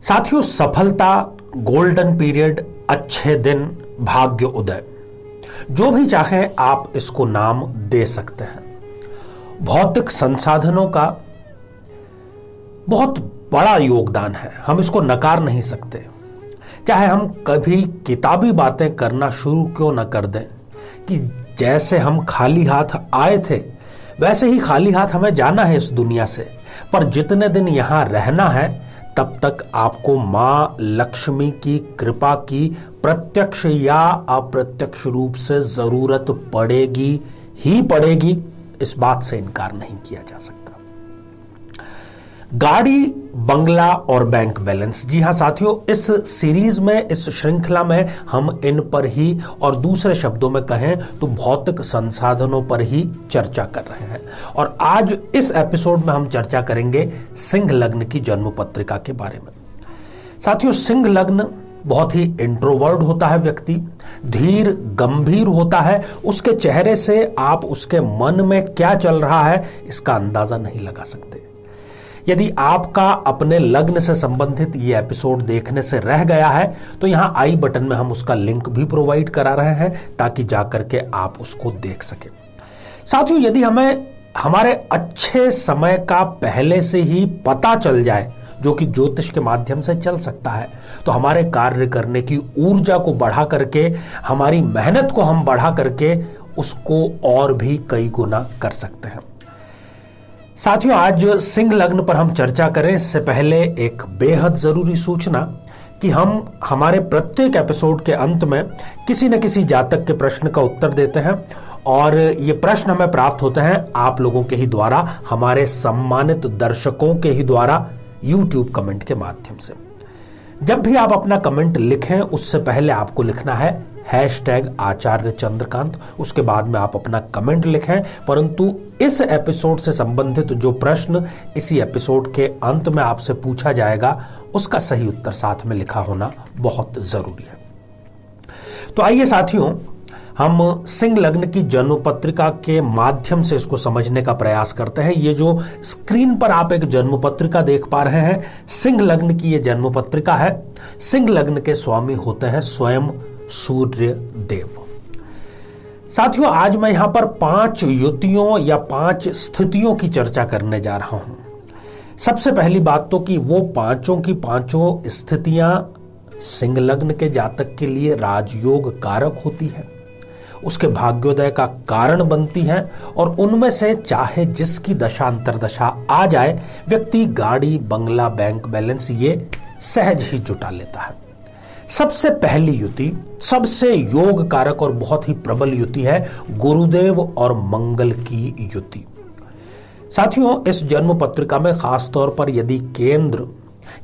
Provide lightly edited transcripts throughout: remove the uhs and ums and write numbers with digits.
साथियों, सफलता, golden period, अच्छे दिन, भाग्य उदय, जो भी चाहे आप इसको नाम दे सकते हैं। भौतिक संसाधनों का बहुत बड़ा योगदान है, हम इसको नकार नहीं सकते। चाहे हम कभी किताबी बातें करना शुरू क्यों न कर दें कि जैसे हम खाली हाथ आए थे वैसे ही खाली हाथ हमें जाना है इस दुनिया से, पर जितने दिन यहां रहना है तब तक आपको मां लक्ष्मी की कृपा की प्रत्यक्ष या अप्रत्यक्ष रूप से जरूरत पड़ेगी ही पड़ेगी, इस बात से इनकार नहीं किया जा सकता। गाड़ी, बंगला और बैंक बैलेंस, जी हां साथियों, इस सीरीज में, इस श्रृंखला में हम इन पर ही और दूसरे शब्दों में कहें तो भौतिक संसाधनों पर ही चर्चा कर रहे हैं। और आज इस एपिसोड में हम चर्चा करेंगे सिंह लग्न की जन्म पत्रिका के बारे में। साथियों, सिंह लग्न बहुत ही इंट्रोवर्ट होता है व्यक्ति, धीर गंभीर होता है, उसके चेहरे से आप उसके मन में क्या चल रहा है इसका अंदाजा नहीं लगा सकते। यदि आपका अपने लग्न से संबंधित ये एपिसोड देखने से रह गया है तो यहां आई बटन में हम उसका लिंक भी प्रोवाइड करा रहे हैं ताकि जाकर के आप उसको देख सकें। साथियों, यदि हमें हमारे अच्छे समय का पहले से ही पता चल जाए, जो कि ज्योतिष के माध्यम से चल सकता है, तो हमारे कार्य करने की ऊर्जा को बढ़ा करके, हमारी मेहनत को हम बढ़ा करके उसको और भी कई गुना कर सकते हैं। साथियों, आज सिंह लग्न पर हम चर्चा करें इससे पहले एक बेहद जरूरी सूचना कि हम हमारे प्रत्येक एपिसोड के अंत में किसी न किसी जातक के प्रश्न का उत्तर देते हैं और ये प्रश्न हमें प्राप्त होते हैं आप लोगों के ही द्वारा, हमारे सम्मानित दर्शकों के ही द्वारा YouTube कमेंट के माध्यम से। जब भी आप अपना कमेंट लिखें उससे पहले आपको लिखना है #आचार्य चंद्रकांत, उसके बाद में आप अपना कमेंट लिखें। परंतु इस एपिसोड से संबंधित जो प्रश्न इसी एपिसोड के अंत में आपसे पूछा जाएगा उसका सही उत्तर साथ में लिखा होना बहुत जरूरी है। तो आइए साथियों, हम सिंह लग्न की जन्म पत्रिका के माध्यम से इसको समझने का प्रयास करते हैं। ये जो स्क्रीन पर आप एक जन्म पत्रिका देख पा रहे हैं, सिंह लग्न की ये जन्म पत्रिका है। सिंह लग्न के स्वामी होते हैं स्वयं सूर्य देव। साथियों, आज मैं यहां पर 5 युतियों या 5 स्थितियों की चर्चा करने जा रहा हूं। सबसे पहली बात तो कि वो पांचों की पांचों स्थितियां सिंह लग्न के जातक के लिए राजयोग कारक होती है, उसके भाग्योदय का कारण बनती है और उनमें से चाहे जिसकी दशा अंतरदशा आ जाए, व्यक्ति गाड़ी, बंगला, बैंक बैलेंस ये सहज ही जुटा लेता है। सबसे पहली युति, सबसे योग कारक और बहुत ही प्रबल युति है गुरुदेव और मंगल की युति। साथियों, इस जन्म पत्रिका में खास तौर पर यदि केंद्र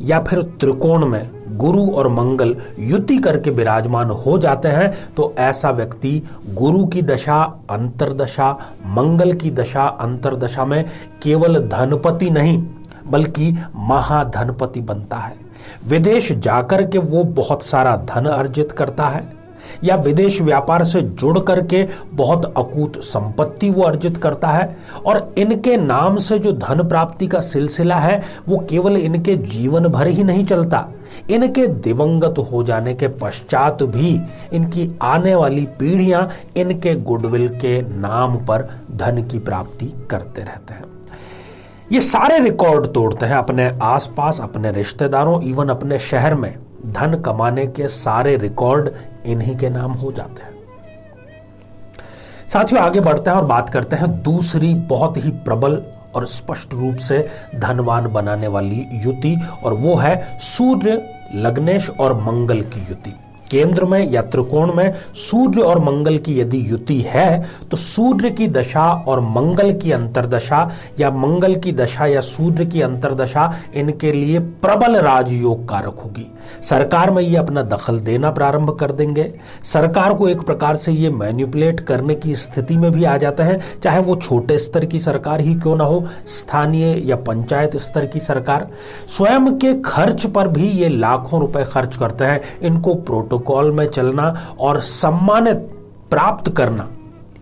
या फिर त्रिकोण में गुरु और मंगल युति करके विराजमान हो जाते हैं तो ऐसा व्यक्ति गुरु की दशा अंतरदशा, मंगल की दशा अंतरदशा में केवल धनपति नहीं बल्कि महाधनपति बनता है। विदेश जाकर के वो बहुत सारा धन अर्जित करता है या विदेश व्यापार से जुड़ करके बहुत अकूत संपत्ति वो अर्जित करता है। और इनके नाम से जो धन प्राप्ति का सिलसिला है वो केवल इनके जीवन भर ही नहीं चलता, इनके दिवंगत हो जाने के पश्चात भी इनकी आने वाली पीढ़ियां इनके गुडविल के नाम पर धन की प्राप्ति करते रहते हैं। ये सारे रिकॉर्ड तोड़ते हैं अपने आसपास, अपने रिश्तेदारों, इवन अपने शहर में धन कमाने के सारे रिकॉर्ड इन्हीं के नाम हो जाते हैं। साथियों, आगे बढ़ते हैं और बात करते हैं दूसरी बहुत ही प्रबल और स्पष्ट रूप से धनवान बनाने वाली युति, और वो है सूर्य, लग्नेश और मंगल की युति। केंद्र में या त्रिकोण में सूर्य और मंगल की यदि युति है तो सूर्य की दशा और मंगल की अंतरदशा या मंगल की दशा या सूर्य की अंतरदशा इनके लिए प्रबल राजयोग कारक होगी। सरकार में ये अपना दखल देना प्रारंभ कर देंगे, सरकार को एक प्रकार से ये मैनिपुलेट करने की स्थिति में भी आ जाते हैं, चाहे वो छोटे स्तर की सरकार ही क्यों ना हो, स्थानीय या पंचायत स्तर की सरकार। स्वयं के खर्च पर भी ये लाखों रुपए खर्च करते हैं। इनको प्रोटोकॉल में चलना और सम्मानित प्राप्त करना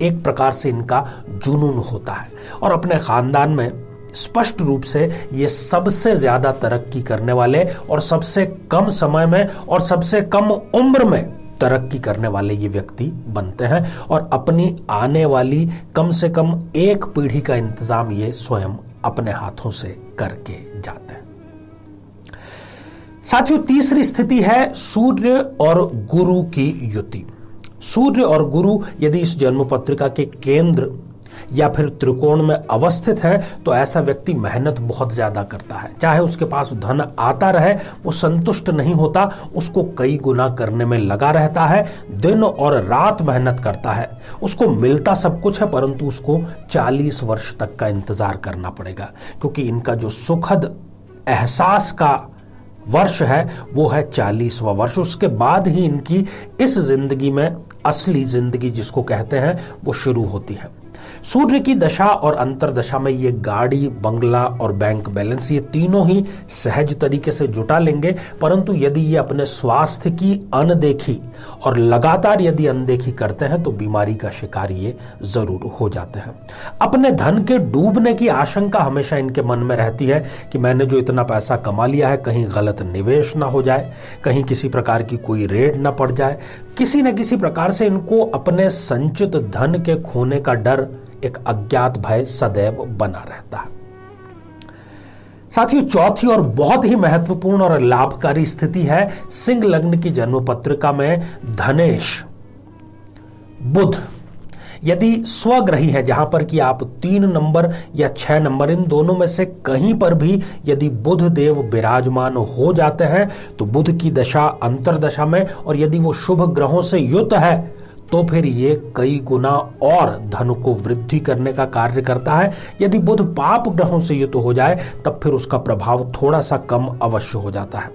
एक प्रकार से इनका जुनून होता है और अपने खानदान में स्पष्ट रूप से ये सबसे ज्यादा तरक्की करने वाले और सबसे कम समय में और सबसे कम उम्र में तरक्की करने वाले ये व्यक्ति बनते हैं और अपनी आने वाली कम से कम एक पीढ़ी का इंतजाम ये स्वयं अपने हाथों से करके जाते हैं। साथियों, तीसरी स्थिति है सूर्य और गुरु की युति। सूर्य और गुरु यदि इस जन्म पत्रिका के केंद्र या फिर त्रिकोण में अवस्थित है तो ऐसा व्यक्ति मेहनत बहुत ज्यादा करता है। चाहे उसके पास धन आता रहे, वो संतुष्ट नहीं होता, उसको कई गुना करने में लगा रहता है, दिन और रात मेहनत करता है। उसको मिलता सब कुछ है, परंतु उसको 40 वर्ष तक का इंतजार करना पड़ेगा, क्योंकि इनका जो सुखद एहसास का वर्ष है वो है 40वां वर्ष। उसके बाद ही इनकी इस जिंदगी में असली जिंदगी जिसको कहते हैं वो शुरू होती है। सूर्य की दशा और अंतरदशा में ये गाड़ी, बंगला और बैंक बैलेंस ये तीनों ही सहज तरीके से जुटा लेंगे, परंतु यदि ये अपने स्वास्थ्य की अनदेखी और लगातार यदि अनदेखी करते हैं तो बीमारी का शिकार ये जरूर हो जाते हैं। अपने धन के डूबने की आशंका हमेशा इनके मन में रहती है कि मैंने जो इतना पैसा कमा लिया है कहीं गलत निवेश ना हो जाए, कहीं किसी प्रकार की कोई रेड ना पड़ जाए। किसी न किसी प्रकार से इनको अपने संचित धन के खोने का डर, एक अज्ञात भय सदैव बना रहता है। साथियों, चौथी और बहुत ही महत्वपूर्ण और लाभकारी स्थिति है सिंह लग्न की जन्म पत्रिका में धनेश बुध यदि स्वग्रही है, जहां पर कि आप 3 नंबर या 6 नंबर इन दोनों में से कहीं पर भी यदि बुध देव विराजमान हो जाते हैं तो बुध की दशा अंतरदशा में और यदि वो शुभ ग्रहों से युत है तो फिर ये कई गुना और धन को वृद्धि करने का कार्य करता है। यदि बुध पाप ग्रहों से युत हो जाए तब फिर उसका प्रभाव थोड़ा सा कम अवश्य हो जाता है।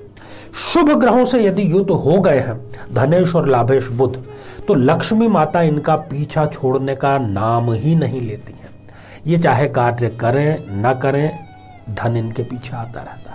शुभ ग्रहों से यदि युत हो गए हैं धनेश और लाभेश बुध, तो लक्ष्मी माता इनका पीछा छोड़ने का नाम ही नहीं लेती है। ये चाहे कार्य करें न करें, धन इनके पीछे आता रहता है।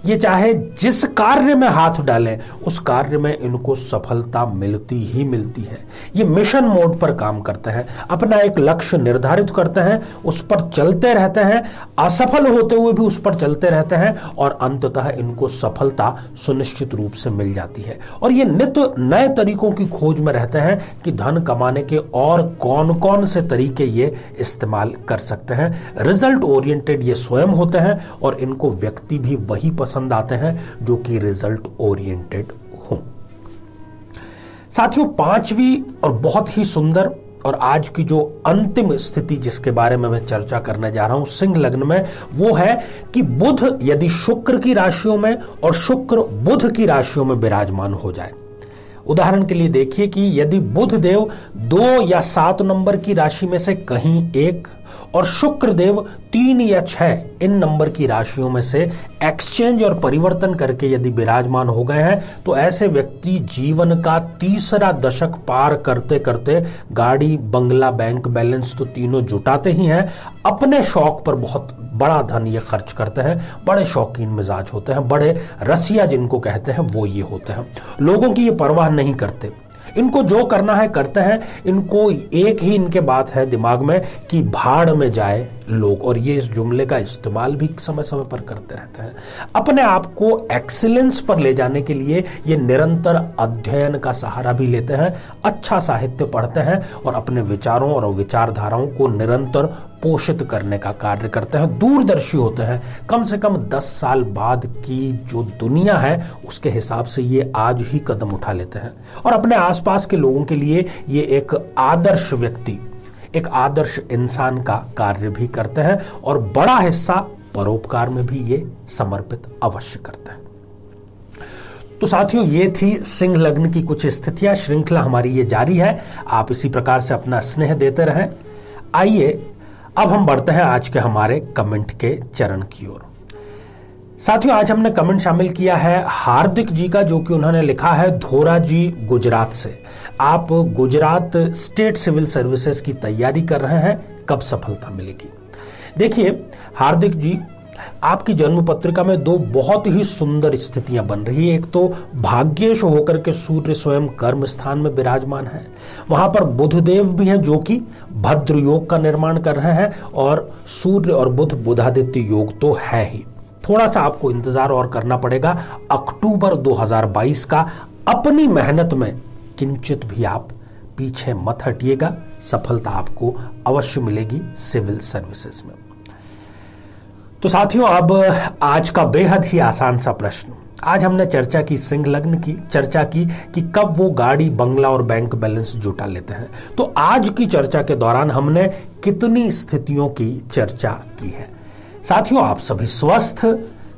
ये चाहे जिस कार्य में हाथ डालें उस कार्य में इनको सफलता मिलती ही मिलती है। ये मिशन मोड पर काम करते हैं, अपना एक लक्ष्य निर्धारित करते हैं, उस पर चलते रहते हैं, असफल होते हुए भी उस पर चलते रहते हैं और अंततः इनको सफलता सुनिश्चित रूप से मिल जाती है। और ये नित्य नए तरीकों की खोज में रहते हैं कि धन कमाने के और कौन कौन से तरीके ये इस्तेमाल कर सकते हैं। रिजल्ट ओरिएंटेड ये स्वयं होते हैं और इनको व्यक्ति भी वही पसंद आते हैं जो कि रिजल्ट ओरिएंटेड हो। साथियों, पांचवी और बहुत ही सुंदर और आज की जो अंतिम स्थिति जिसके बारे में मैं चर्चा करने जा रहा हूं सिंह लग्न में, वो है कि बुध यदि शुक्र की राशियों में और शुक्र बुध की राशियों में विराजमान हो जाए। उदाहरण के लिए देखिए कि यदि बुध देव 2 या 7 नंबर की राशि में से कहीं एक और शुक्र देव 3 या 6 इन नंबर की राशियों में से एक्सचेंज और परिवर्तन करके यदि विराजमान हो गए हैं तो ऐसे व्यक्ति जीवन का तीसरा दशक पार करते करते गाड़ी, बंगला, बैंक बैलेंस तो तीनों जुटाते ही हैं, अपने शौक पर बहुत बड़ा धन ये खर्च करते हैं, बड़े शौकीन मिजाज होते हैं, बड़े रसिया जिनको कहते हैं वो ये होते हैं। लोगों की ये परवाह नहीं करते, इनको जो करना है करते हैं। इनको एक ही इनके बात है दिमाग में कि भाड़ में जाए लोग, और ये इस जुमले का इस्तेमाल भी समय समय पर करते रहते हैं। अपने आप को एक्सीलेंस पर ले जाने के लिए ये निरंतर अध्ययन का सहारा भी लेते हैं, अच्छा साहित्य पढ़ते हैं और अपने विचारों और विचारधाराओं को निरंतर पोषित करने का कार्य करते हैं। दूरदर्शी होते हैं, कम से कम 10 साल बाद की जो दुनिया है उसके हिसाब से ये आज ही कदम उठा लेते हैं और अपने आसपास के लोगों के लिए ये एक आदर्श व्यक्ति, एक आदर्श इंसान का कार्य भी करते हैं और बड़ा हिस्सा परोपकार में भी ये समर्पित अवश्य करते हैं। तो साथियों, ये थी सिंह लग्न की कुछ स्थितियां। श्रृंखला हमारी ये जारी है, आप इसी प्रकार से अपना स्नेह देते रहें। आइए अब हम बढ़ते हैं आज के हमारे कमेंट के चरण की ओर। साथियों, आज हमने कमेंट शामिल किया है हार्दिक जी का, जो कि उन्होंने लिखा है धोरा जी गुजरात से। आप गुजरात स्टेट सिविल सर्विसेज की तैयारी कर रहे हैं, कब सफलता मिलेगी? देखिए हार्दिक जी, आपकी जन्म पत्रिका में दो बहुत ही सुंदर स्थितियां बन रही है। एक तो भाग्येश होकर के सूर्य स्वयं कर्म स्थान में विराजमान है, वहां पर बुधदेव भी हैं जो कि भद्र योग का निर्माण कर रहे हैं, और सूर्य और बुध बुधादित्य योग तो है ही। थोड़ा सा आपको इंतजार और करना पड़ेगा। अक्टूबर 2022 का अपनी मेहनत में किंचित भी आप पीछे मत हटिएगा, सफलता आपको अवश्य मिलेगी सिविल सर्विसेज में। तो साथियों, अब आज का बेहद ही आसान सा प्रश्न। आज हमने चर्चा की सिंह लग्न की, चर्चा की कि कब वो गाड़ी, बंगला और बैंक बैलेंस जुटा लेते हैं। तो आज की चर्चा के दौरान हमने कितनी स्थितियों की चर्चा की है। साथियों, आप सभी स्वस्थ,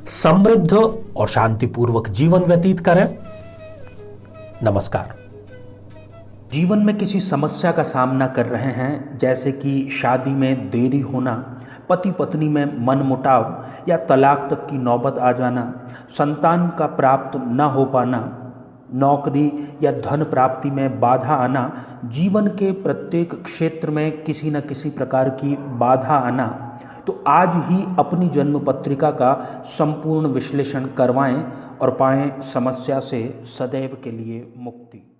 समृद्ध और शांतिपूर्वक जीवन व्यतीत करें। नमस्कार। जीवन में किसी समस्या का सामना कर रहे हैं, जैसे कि शादी में देरी होना, पति पत्नी में मनमुटाव या तलाक तक की नौबत आ जाना, संतान का प्राप्त न हो पाना, नौकरी या धन प्राप्ति में बाधा आना, जीवन के प्रत्येक क्षेत्र में किसी न किसी प्रकार की बाधा आना, तो आज ही अपनी जन्म पत्रिका का संपूर्ण विश्लेषण करवाएं और पाएं समस्या से सदैव के लिए मुक्ति।